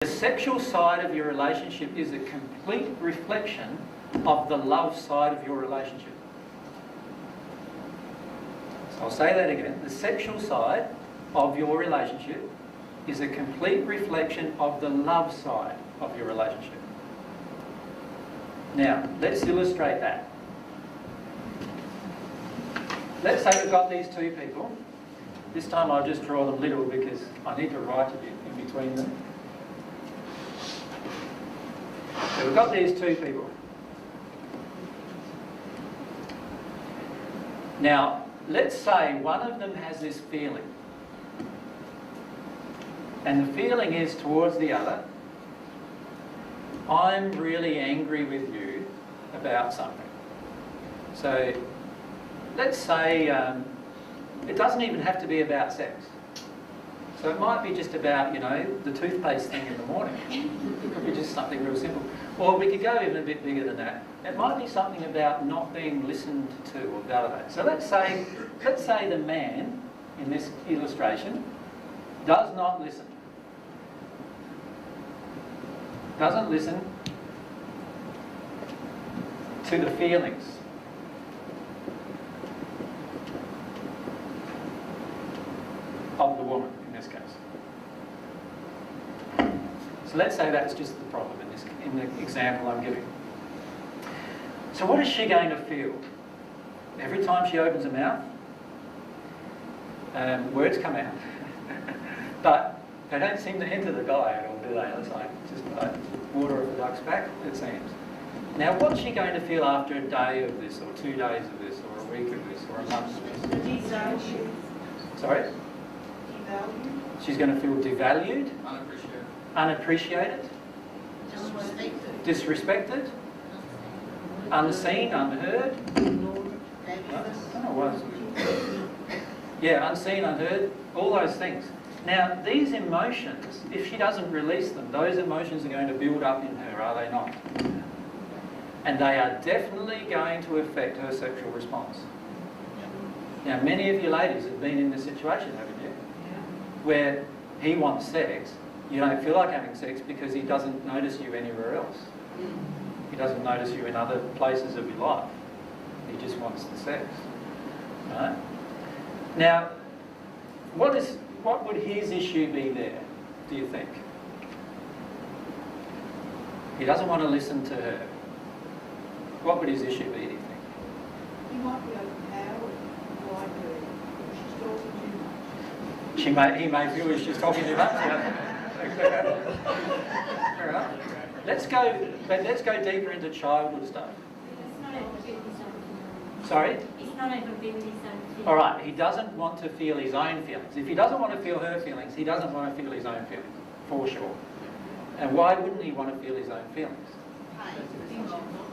The sexual side of your relationship is a complete reflection of the love side of your relationship. So I'll say that again. The sexual side of your relationship is a complete reflection of the love side of your relationship. Now, let's illustrate that. Let's say we've got these two people. This time I'll just draw them little because I need to write a bit in between them. So we've got these two people. Now, let's say one of them has this feeling. And the feeling is towards the other, I'm really angry with you about something. So, let's say it doesn't even have to be about sex. So it might be just about, you know, the toothpaste thing in the morning. It could be just something real simple. Or we could go even a bit bigger than that. It might be something about not being listened to or validated. So let's say the man in this illustration does not listen. Doesn't listen to the feelings. Of the woman in this case. So let's say that's just the problem in the example I'm giving. So what is she going to feel? Every time she opens her mouth, words come out, but they don't seem to enter the guy at all, do they? It's like just like water off the duck's back, it seems. Now, what's she going to feel after a day of this, or 2 days of this, or a week of this, or a month of this? Sorry? Devalued. She's going to feel devalued, unappreciated, disrespected, unseen, unheard. Yeah, unseen, unheard, all those things. Now, these emotions, if she doesn't release them, those emotions are going to build up in her, are they not? And they are definitely going to affect her sexual response. Now, many of you ladies have been in this situation, haven't you? Where he wants sex, you don't feel like having sex because he doesn't notice you anywhere else. He doesn't notice you in other places of your life. He just wants the sex. Right? Now, what would his issue be there, do you think? He doesn't want to listen to her. What would his issue be, do you think? He might be overpowered by her. She's talking too much. He may feel she's talking too much. Fair enough. Let's go deeper into childhood stuff. It's not able to feel his own feelings. Sorry? He's not able to feel his own feelings. All right, he doesn't want to feel his own feelings. If he doesn't want to feel her feelings, he doesn't want to feel his own feelings, for sure. And why wouldn't he want to feel his own feelings?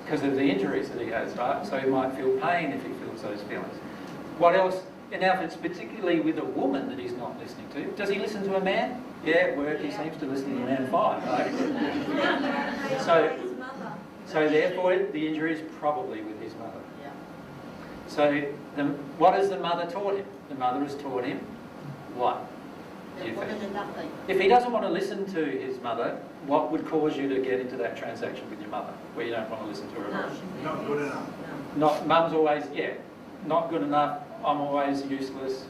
Because of the injuries that he has, right? So he might feel pain if he feels those feelings. What else? And now if it's particularly with a woman that he's not listening to, does he listen to a man? Yeah, at work he seems to listen to a man fine, right? So therefore the injury is probably with his mother. So what has the mother taught him? The mother has taught him what? If he doesn't want to listen to his mother, what would cause you to get into that transaction with your mother, where you don't want to listen to her? Not good enough. Mum's always, not good enough. I'm always useless.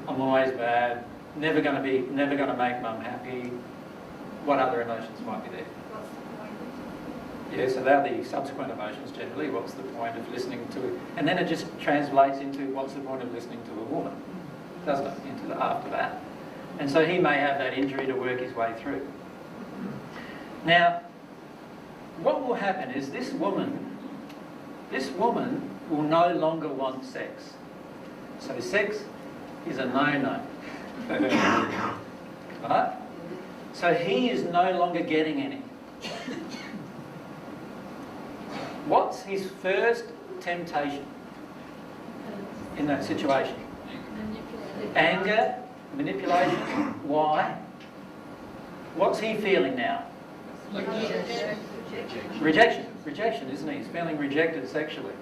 I'm always bad. Never going to make mum happy. What other emotions might be there? Yeah, so they're the subsequent emotions generally. What's the point of listening to? And then it just translates into what's the point of listening to a woman, doesn't it? After that. And so he may have that injury to work his way through. Now, what will happen is this woman will no longer want sex. So sex is a no-no. Right? So he is no longer getting any. What's his first temptation in that situation? Anger, manipulation. Why? What's he feeling now? Rejection. Rejection, isn't he? He's feeling rejected sexually.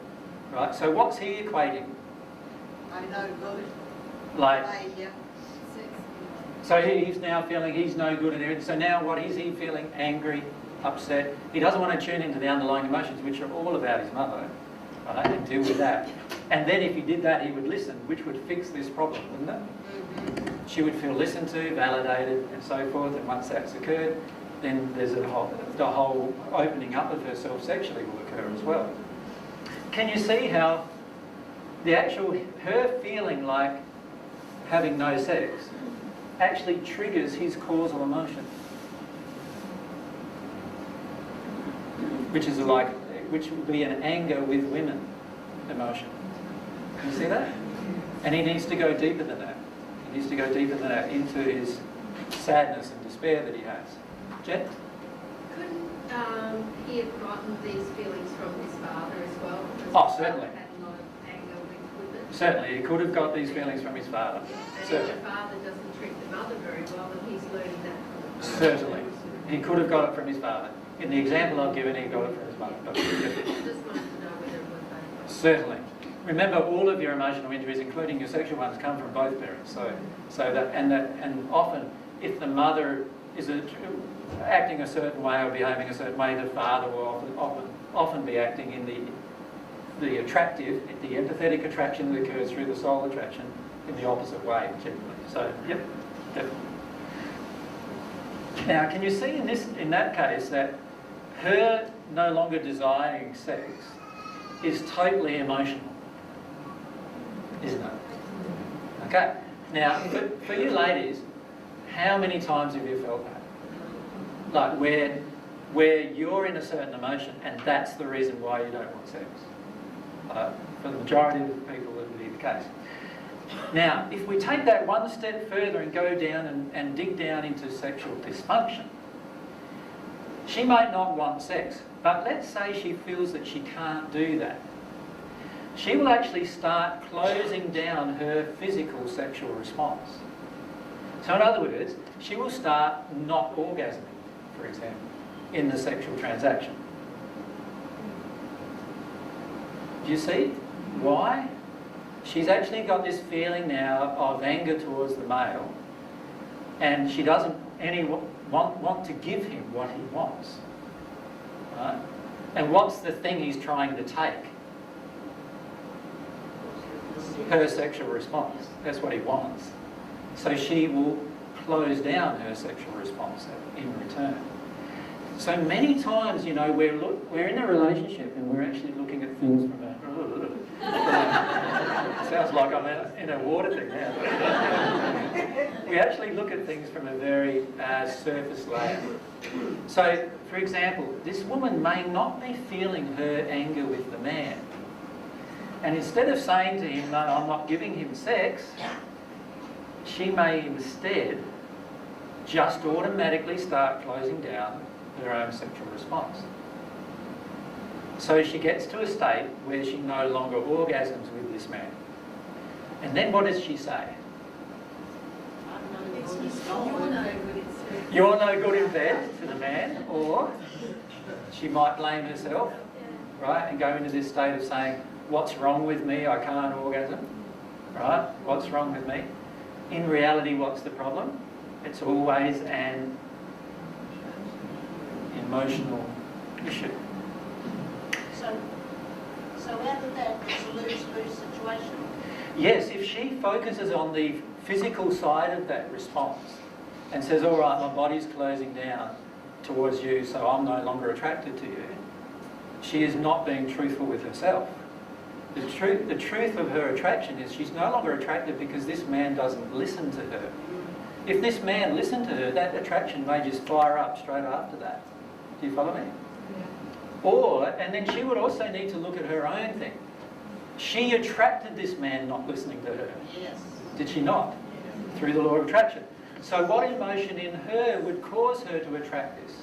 Right? So what's he equating? I know good. Like So he's now feeling he's no good and everything. So now what is he feeling? Angry, upset. He doesn't want to tune into the underlying emotions, which are all about his mother, right, and deal with that. And then if he did that, he would listen, which would fix this problem, wouldn't it? She would feel listened to, validated, and so forth. And once that's occurred, then there's the whole opening up of herself sexually will occur as well. Can you see how her feeling like having no sex actually triggers his causal emotion, which would be an anger with women emotion. Can you see that? And he needs to go deeper than that. He needs to go deeper than that into his sadness and despair that he has. Jen? Couldn't he have gotten these feelings from his father as well? Oh, certainly. Had a lot of anger with women. Certainly, he could have got these feelings from his father. And Certainly. if the father doesn't treat the mother very well, then he's learning that from the father. Certainly. He could have got it from his father. In the example I've given, he got it from his mother. I just wanted to know whether it was both. Certainly. Remember, all of your emotional injuries, including your sexual ones, come from both parents. And often, if the mother is acting a certain way or behaving a certain way, the father will often be acting in the attractive, the empathetic attraction that occurs through the soul attraction in the opposite way, generally. So, yep, definitely. Now, can you see in that case that her no longer desiring sex is totally emotional, isn't it? Okay. Now, for you ladies, how many times have you felt that? Like where you're in a certain emotion and that's the reason why you don't want sex. For the majority of people, that would be the case. Now, if we take that one step further and go down and dig down into sexual dysfunction, she might not want sex, but let's say she feels that she can't do that. She will actually start closing down her physical sexual response. So in other words, she will start not orgasming, for example, in the sexual transaction. Do you see why? She's actually got this feeling now of anger towards the male, and she doesn't want to give him what he wants. Right? And what's the thing he's trying to take? Her sexual response. That's what he wants. So she will close down her sexual response in return. So many times, you know, we're in a relationship and we're actually looking at things from a... sounds like I'm in a water thing now. We actually look at things from a very surface layer. So, for example, this woman may not be feeling her anger with the man. And instead of saying to him, no, I'm not giving him sex, she may instead just automatically start closing down her own sexual response. So she gets to a state where she no longer orgasms with this man. And then what does she say? You're no good in bed to the man, or she might blame herself, right, and go into this state of saying, what's wrong with me? I can't orgasm, right? What's wrong with me? In reality, what's the problem? It's always an emotional issue. So out of that, it's a lose-lose situation? Yes, if she focuses on the physical side of that response and says, all right, my body's closing down towards you, so I'm no longer attracted to you, she is not being truthful with herself. The truth of her attraction is she's no longer attracted because this man doesn't listen to her. If this man listened to her, that attraction may just fire up straight after that. Do you follow me? Yeah. And then she would also need to look at her own thing. She attracted this man not listening to her. Yes. Did she not? Yes. Through the law of attraction. So what emotion in her would cause her to attract this?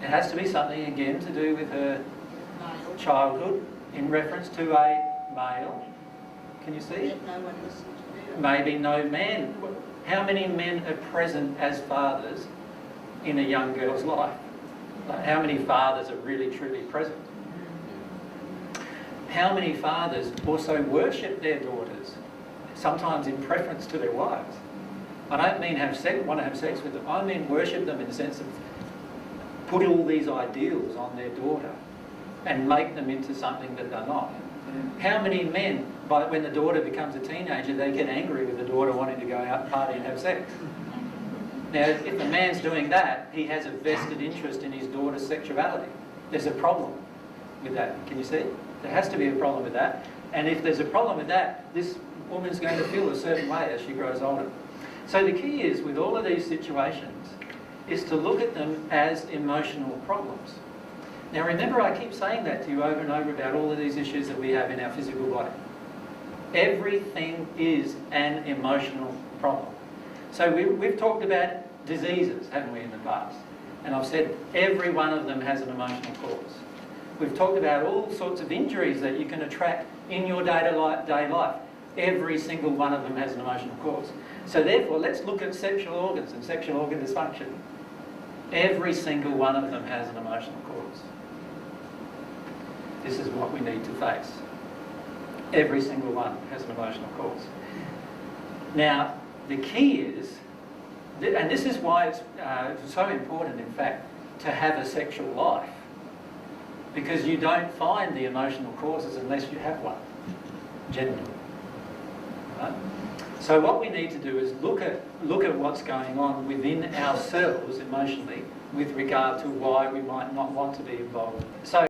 It has to be something, again, to do with her childhood in reference to a male. Can you see? That no one listened to her. Maybe no man. How many men are present as fathers in a young girl's life? Like, how many fathers are really truly present? How many fathers also worship their daughters, sometimes in preference to their wives? I don't mean want to have sex with them. I mean worship them in the sense of put all these ideals on their daughter and make them into something that they're not. How many men, when the daughter becomes a teenager, they get angry with the daughter wanting to go out and party and have sex? Now, if the man's doing that, he has a vested interest in his daughter's sexuality. There's a problem with that. Can you see? There has to be a problem with that. And if there's a problem with that, this woman's going to feel a certain way as she grows older. So the key is, with all of these situations, is to look at them as emotional problems. Now remember, I keep saying that to you over and over about all of these issues that we have in our physical body. Everything is an emotional problem. So we've talked about diseases, haven't we, in the past? And I've said every one of them has an emotional cause. We've talked about all sorts of injuries that you can attract in your day-to-day life. Every single one of them has an emotional cause. So therefore, let's look at sexual organs and sexual organ dysfunction. Every single one of them has an emotional cause. This is what we need to face. Every single one has an emotional cause. Now, the key is, and this is why it's so important, in fact, to have a sexual life. Because you don't find the emotional causes unless you have one, generally. Right? So what we need to do is look at what's going on within ourselves emotionally with regard to why we might not want to be involved. So